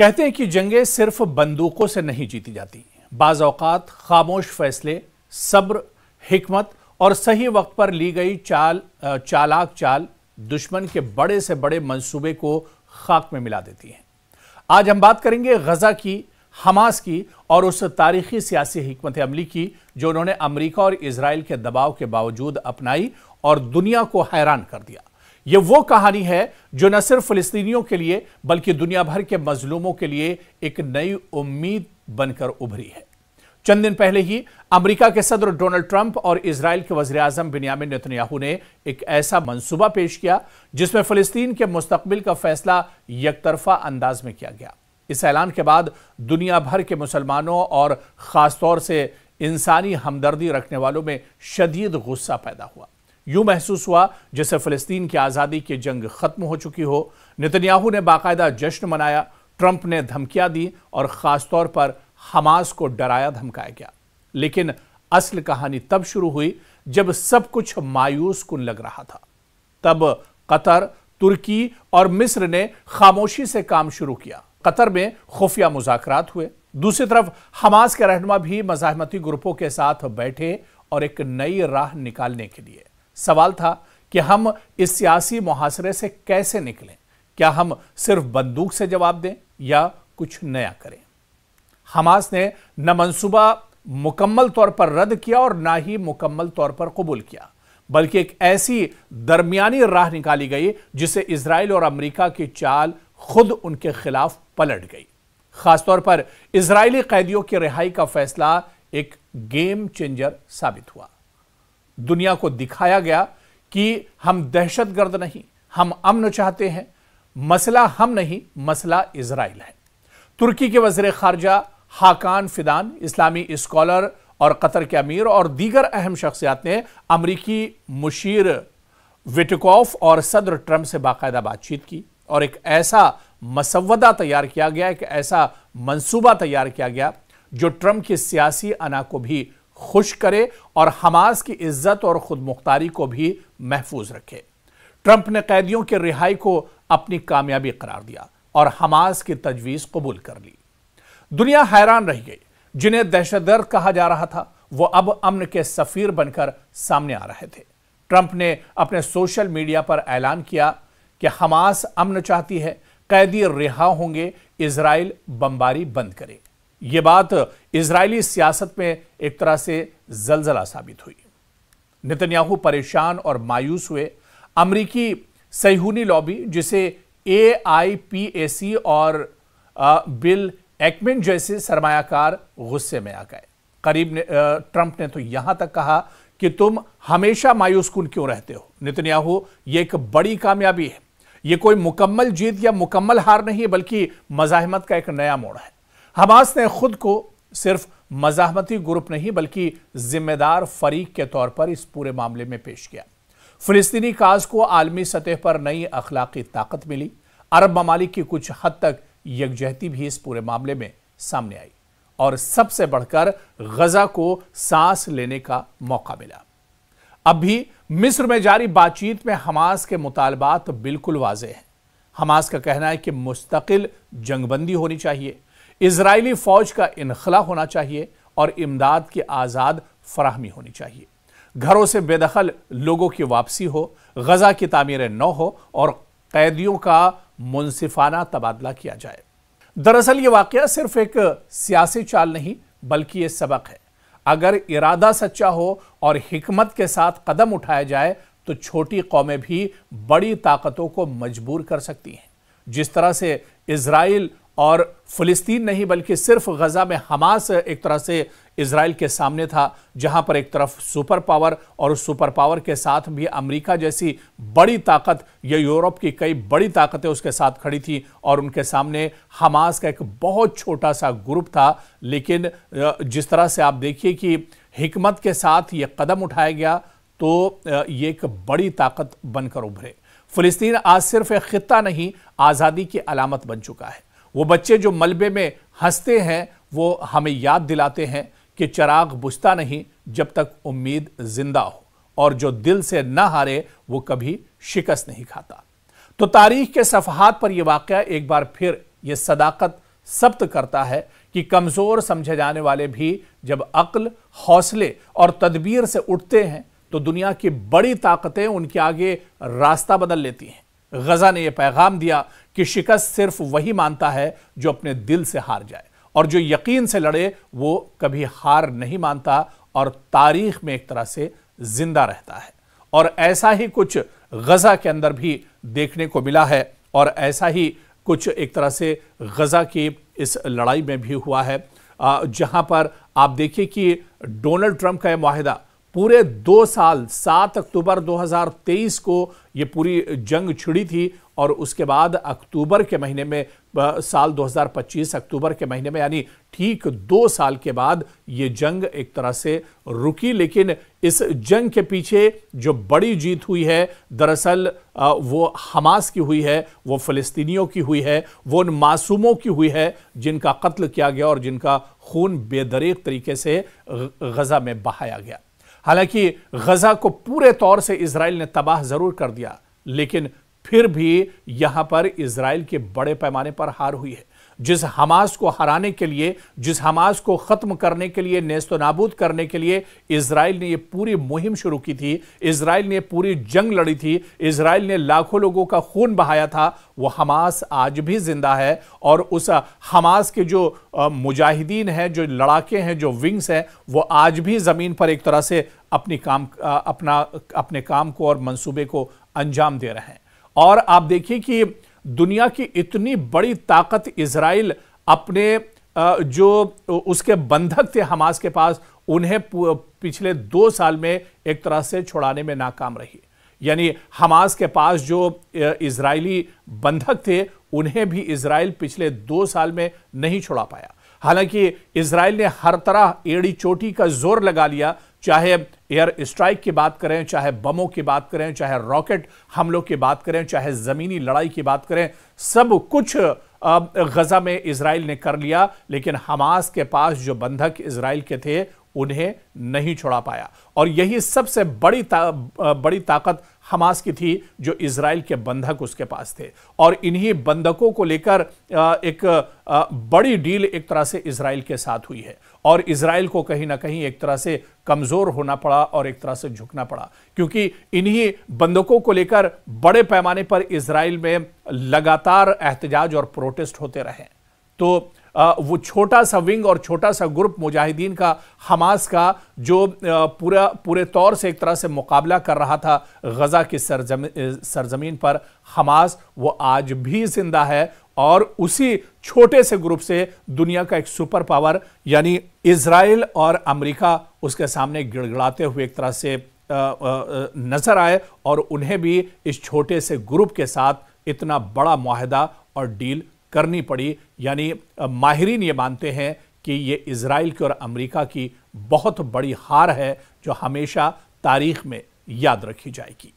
कहते हैं कि जंगें सिर्फ बंदूकों से नहीं जीती जाती। बाज़ औक़ात खामोश फैसले, सब्र, हिकमत और सही वक्त पर ली गई चालाक चाल दुश्मन के बड़े से बड़े मंसूबे को खाक में मिला देती हैं। आज हम बात करेंगे गजा की, हमास की और उस तारीखी सियासी हिकमत अमली की जो उन्होंने अमेरिका और इजराइल के दबाव के बावजूद अपनाई और दुनिया को हैरान कर दिया। यह वो कहानी है जो न सिर्फ फिलिस्तीनियों के लिए बल्कि दुनिया भर के मजलूमों के लिए एक नई उम्मीद बनकर उभरी है। चंद दिन पहले ही अमेरिका के सदर डोनाल्ड ट्रंप और इजराइल के वज़ीर आज़म बिन्यामिन नेतन्याहू ने एक ऐसा मंसूबा पेश किया जिसमें फिलिस्तीन के मुस्तकबिल का फैसला यकतरफा अंदाज में किया गया। इस ऐलान के बाद दुनिया भर के मुसलमानों और खासतौर से इंसानी हमदर्दी रखने वालों में शदीद गुस्सा पैदा हुआ। यूं महसूस हुआ जैसे फिलिस्तीन की आज़ादी की जंग खत्म हो चुकी हो। नेतन्याहू ने बाकायदा जश्न मनाया, ट्रंप ने धमकियां दी और ख़ासतौर पर हमास को डराया धमकाया गया। लेकिन असल कहानी तब शुरू हुई जब सब कुछ मायूस कुन लग रहा था। तब कतर, तुर्की और मिस्र ने खामोशी से काम शुरू किया। कतर में खुफिया मुज़ाकरात हुए। दूसरी तरफ हमास के रहनुमा भी मज़ाहमती ग्रुपों के साथ बैठे और एक नई राह निकालने के लिए। सवाल था कि हम इस सियासी मुहासरे से कैसे निकलें। क्या हम सिर्फ बंदूक से जवाब दें या कुछ नया करें? हमास ने न मंसूबा मुकम्मल तौर पर रद्द किया और ना ही मुकम्मल तौर पर कबूल किया, बल्कि एक ऐसी दरमियानी राह निकाली गई जिससे इजराइल और अमेरिका की चाल खुद उनके खिलाफ पलट गई। खासतौर पर इजरायली कैदियों की रिहाई का फैसला एक गेम चेंजर साबित हुआ। दुनिया को दिखाया गया कि हम दहशतगर्द नहीं, हम अमन चाहते हैं। मसला हम नहीं, मसला इजराइल है। तुर्की के वज़ीर खारजा हाकान फिदान, इस्लामी स्कॉलर और कतर के अमीर और दीगर अहम शख्सियात ने अमरीकी मुशीर विटकॉफ और सदर ट्रंप से बाकायदा बातचीत की और एक ऐसा मसवदा तैयार किया गया, एक ऐसा मंसूबा तैयार किया गया जो ट्रंप की सियासी अना को भी खुश करे और हमास की इज्जत और खुद मुख्तारी को भी महफूज रखे। ट्रंप ने कैदियों की रिहाई को अपनी कामयाबी करार दिया और हमास की तजवीज कबूल कर ली। दुनिया हैरान रह गई। जिन्हें दहशतगर्द कहा जा रहा था वो अब अमन के सफीर बनकर सामने आ रहे थे। ट्रंप ने अपने सोशल मीडिया पर ऐलान किया कि हमास अमन चाहती है, कैदी रिहा होंगे, इजराइल बमबारी बंद करे। यह बात इजरायली सियासत में एक तरह से जलजला साबित हुई। नेतन्याहू परेशान और मायूस हुए। अमरीकी सहीयूनी लॉबी जिसे AIPAC और बिल एक्मेन जैसे सरमायाकार गुस्से में आ गए। ट्रंप ने तो यहां तक कहा कि तुम हमेशा मायूस कुन क्यों रहते हो नेतन्याहू, यह एक बड़ी कामयाबी है। यह कोई मुकम्मल जीत या मुकम्मल हार नहीं है बल्कि मज़ाहमत का एक नया मोड़ है। हमास ने खुद को सिर्फ मज़ाहमती ग्रुप नहीं बल्कि जिम्मेदार फरीक के तौर पर इस पूरे मामले में पेश किया। फिलिस्तीनी काज को आलमी सतह पर नई अखलाकी ताकत मिली। अरब ममालिक की कुछ हद तक यकजहती भी इस पूरे मामले में सामने आई और सबसे बढ़कर गजा को सांस लेने का मौका मिला। अब भी मिस्र में जारी बातचीत में हमास के मुतालबात बिल्कुल वाज़ेह हैं। हमास का कहना है कि मुस्तकिल जंगबंदी होनी चाहिए, इजरायली फौज का इनखला होना चाहिए और इमदाद की आज़ाद फराहमी होनी चाहिए। घरों से बेदखल लोगों की वापसी हो, गजा की तामीर नौ हो और कैदियों का मुनसिफाना तबादला किया जाए। दरअसल ये वाकया सिर्फ एक सियासी चाल नहीं बल्कि ये सबक है। अगर इरादा सच्चा हो और हिकमत के साथ कदम उठाया जाए तो छोटी कौमें भी बड़ी ताकतों को मजबूर कर सकती हैं। जिस तरह से इजराइल और फिलिस्तीन नहीं बल्कि सिर्फ गजा में हमास एक तरह से इजराइल के सामने था, जहां पर एक तरफ सुपर पावर और उस सुपर पावर के साथ भी अमेरिका जैसी बड़ी ताकत या यूरोप की कई बड़ी ताकतें उसके साथ खड़ी थी और उनके सामने हमास का एक बहुत छोटा सा ग्रुप था। लेकिन जिस तरह से आप देखिए कि हिकमत के साथ ये कदम उठाया गया तो ये एक बड़ी ताकत बनकर उभरे। फिलिस्तीन आज सिर्फ एक खित्ता नहीं, आज़ादी की अलामत बन चुका है। वो बच्चे जो मलबे में हंसते हैं वो हमें याद दिलाते हैं कि चिराग बुझता नहीं जब तक उम्मीद जिंदा हो और जो दिल से न हारे वो कभी शिकस्त नहीं खाता। तो तारीख के सफहात पर यह वाकया एक बार फिर यह सदाकत, सब्त करता है कि कमजोर समझे जाने वाले भी जब अक्ल, हौसले और तदबीर से उठते हैं तो दुनिया की बड़ी ताकतें उनके आगे रास्ता बदल लेती हैं। गजा ने यह पैगाम दिया कि शिकस्त सिर्फ वही मानता है जो अपने दिल से हार जाए, और जो यकीन से लड़े वो कभी हार नहीं मानता और तारीख में एक तरह से जिंदा रहता है। और ऐसा ही कुछ गजा के अंदर भी देखने को मिला है, और ऐसा ही कुछ एक तरह से गजा की इस लड़ाई में भी हुआ है, जहां पर आप देखिए कि डोनाल्ड ट्रंप का यह मुआहिदा पूरे 2 साल 7 अक्टूबर 2023 को ये पूरी जंग छिड़ी थी, और उसके बाद अक्टूबर के महीने में साल 2025 अक्टूबर के महीने में, यानी ठीक 2 साल के बाद ये जंग एक तरह से रुकी। लेकिन इस जंग के पीछे जो बड़ी जीत हुई है दरअसल वो हमास की हुई है, वो फ़लस्तीनियों की हुई है, वो उन मासूमों की हुई है जिनका कत्ल किया गया और जिनका खून बेदरीग तरीके से गजा में बहाया गया। हालांकि गजा को पूरे तौर से इजराइल ने तबाह जरूर कर दिया, लेकिन फिर भी यहां पर इजराइल के बड़े पैमाने पर हार हुई है। जिस हमास को हराने के लिए, जिस हमास को खत्म करने के लिए, नेस्तो नाबूद करने के लिए इजराइल ने यह पूरी मुहिम शुरू की थी, इजराइल ने पूरी जंग लड़ी थी, इजराइल ने लाखों लोगों का खून बहाया था, वो हमास आज भी जिंदा है। और उस हमास के जो मुजाहिदीन हैं, जो लड़ाके हैं, जो विंग्स हैं, वो आज भी जमीन पर एक तरह से अपने काम को और मंसूबे को अंजाम दे रहे हैं। और आप देखिए कि दुनिया की इतनी बड़ी ताकत इजराइल अपने जो उसके बंधक थे हमास के पास, उन्हें पिछले 2 साल में एक तरह से छुड़ाने में नाकाम रही। यानी हमास के पास जो इजरायली बंधक थे उन्हें भी इजराइल पिछले 2 साल में नहीं छुड़ा पाया। हालांकि इजराइल ने हर तरह एड़ी चोटी का जोर लगा लिया, चाहे एयर स्ट्राइक की बात करें, चाहे बमों की बात करें, चाहे रॉकेट हमलों की बात करें, चाहे जमीनी लड़ाई की बात करें, सब कुछ गजा में इजराइल ने कर लिया। लेकिन हमास के पास जो बंधक इजराइल के थे उन्हें नहीं छुड़ा पाया। और यही सबसे बड़ी ताकत हमास की थी, जो इजराइल के बंधक उसके पास थे। और इन्हीं बंधकों को लेकर एक बड़ी डील एक तरह से इजराइल के साथ हुई है, और इजराइल को कहीं ना कहीं एक तरह से कमजोर होना पड़ा और एक तरह से झुकना पड़ा, क्योंकि इन्हीं बंधकों को लेकर बड़े पैमाने पर इजराइल में लगातार एहतजाज और प्रोटेस्ट होते रहे। तो वो छोटा सा विंग और छोटा सा ग्रुप मुजाहिदीन का, हमास का, जो पूरे तौर से एक तरह से मुकाबला कर रहा था गजा की सरजमीन पर, हमास वो आज भी जिंदा है। और उसी छोटे से ग्रुप से दुनिया का एक सुपर पावर यानी इजराइल और अमेरिका उसके सामने गिड़गिड़ाते हुए एक तरह से नजर आए, और उन्हें भी इस छोटे से ग्रुप के साथ इतना बड़ा मुआहदा और डील करनी पड़ी। यानी माहिरीन ये मानते हैं कि ये इजराइल की और अमेरिका की बहुत बड़ी हार है, जो हमेशा तारीख में याद रखी जाएगी।